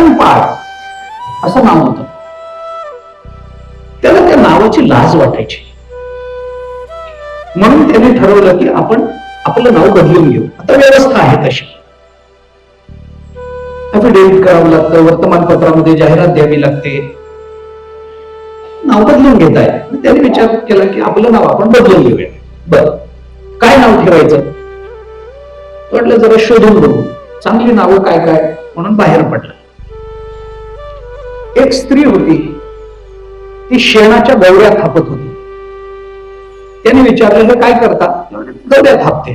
छटणपाळ असं नाव होतं. त्याला त्या नावाची लाज वाटायची, म्हणून त्याने ठरवलं की आपण आपलं नाव बदलून घेऊ. आता व्यवस्था आहे तशी, अफिडेव्हिट करावं लागतं, वर्तमानपत्रामध्ये जाहिरात द्यावी लागते, नाव बदलून घेत आहे. त्याने विचार केला की आपलं नाव आपण बदलून घेऊया. बर, काय नाव ठेवायचं म्हटलं, जरा शोधून बघू चांगली नावं काय काय, म्हणून बाहेर पडलं. एक स्त्री होती, ती शेणाच्या गवऱ्या थापत होती. त्याने विचारलं, हे काय करता? गवऱ्या थापते.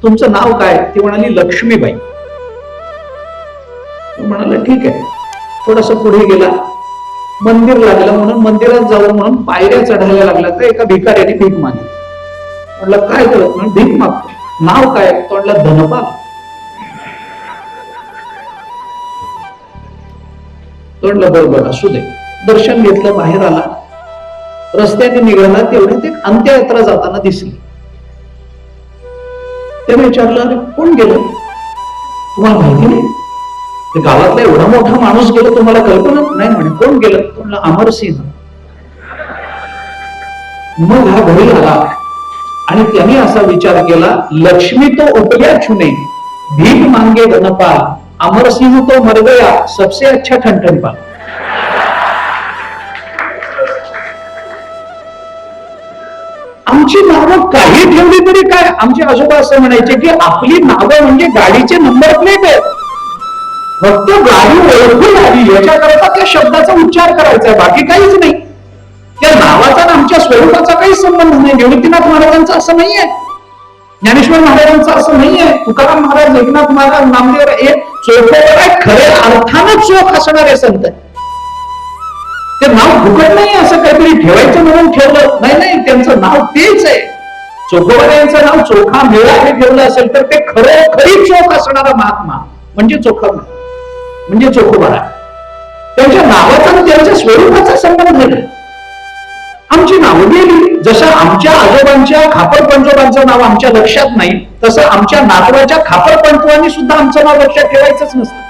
तुमचं नाव काय? ती म्हणाली, लक्ष्मीबाई. म्हणाला ठीक आहे. थोडस पुढे गेला, मंदिर लागलं, म्हणून मंदिरात जाऊन म्हणून पायऱ्या चढायला लागला, तर एका भिकाऱ्याने भीक मागितली. म्हटलं काय करत? म्हणून भीक मागतो. नाव काय? तो म्हटला, धनपाल. तो म्हटलं बरोबर असू दे. दर्शन घेतलं, बाहेर आला, रस्त्याने निघाला, तेवढ्यात एक अंत्ययात्रा जाताना दिसली. त्याने विचारलं, अरे कोण गेलं? तुम्हाला माहिती नाही? गावातला एवढा मोठा माणूस गेला, तुम्हाला कल्पना नाही? म्हणे कोण गेलं? म्हणलं अमरसिंह. मग हा घरी आला आणि त्याने असा विचार केला, लक्ष्मी तो उपया छुने, भीक मांगे धनपाल, अमरसिंह तो मर गया, सबसे अच्छा ठणठणपाल. आमची नावं काही ठेवली तरी काय, आमचे आजोबा असं म्हणायचे की आपली नावं म्हणजे गाडीचे नंबर प्लेट आहेत. फक्त गाडी ओळखू लागली याच्याकरता त्या शब्दाचा उच्चार करायचा आहे, बाकी काहीच नाही. त्या नावाचा आणि आमच्या स्वरूपाचा काही संबंध नाही. निवृत्तीनाथ महाराजांचा असं नाहीये, ज्ञानेश्वर महाराजांचा असं नाहीये, तुकाराम महाराज, एकनाथ महाराज, नामदेव एक चोखोवर आहे, खऱ्या अर्थानं चोख असणारे संत. ते नाव फुकट नाही असं काहीतरी ठेवायचं म्हणून ठेवलं नाही. नाही, त्यांचं नाव तेच आहे. चोखोबरायांचं नाव चोखा मेळा हे ठेवलं असेल तर ते खरोखरी चोख असणारा महात्मा म्हणजे चोखा म्हणजे चोखोबरा. त्यांच्या नावाचा आणि त्यांच्या स्वरूपाचा संबंध नाही. आमची नावं गेली. जसं आमच्या आजोबांच्या खापर पंजोबांचं नाव आमच्या लक्षात नाही, तसं आमच्या नातवाच्या खापर पंजोबांनी सुद्धा आमचं नाव लक्षात ठेवायचंच नसतं.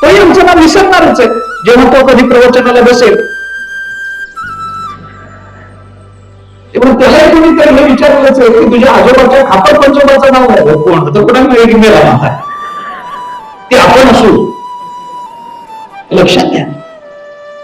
तोही आमचं नाव विसरणारच आहे जेव्हा तो कधी प्रवचनाला बसेल. तेव्हा त्यालाही तुम्ही तर हे विचारलंच आहे की तुझ्या आजोबाच्या खापर पंजोबाचं नाव आहे कोण? तर कुठे ते आपण असू. लक्षात घ्या.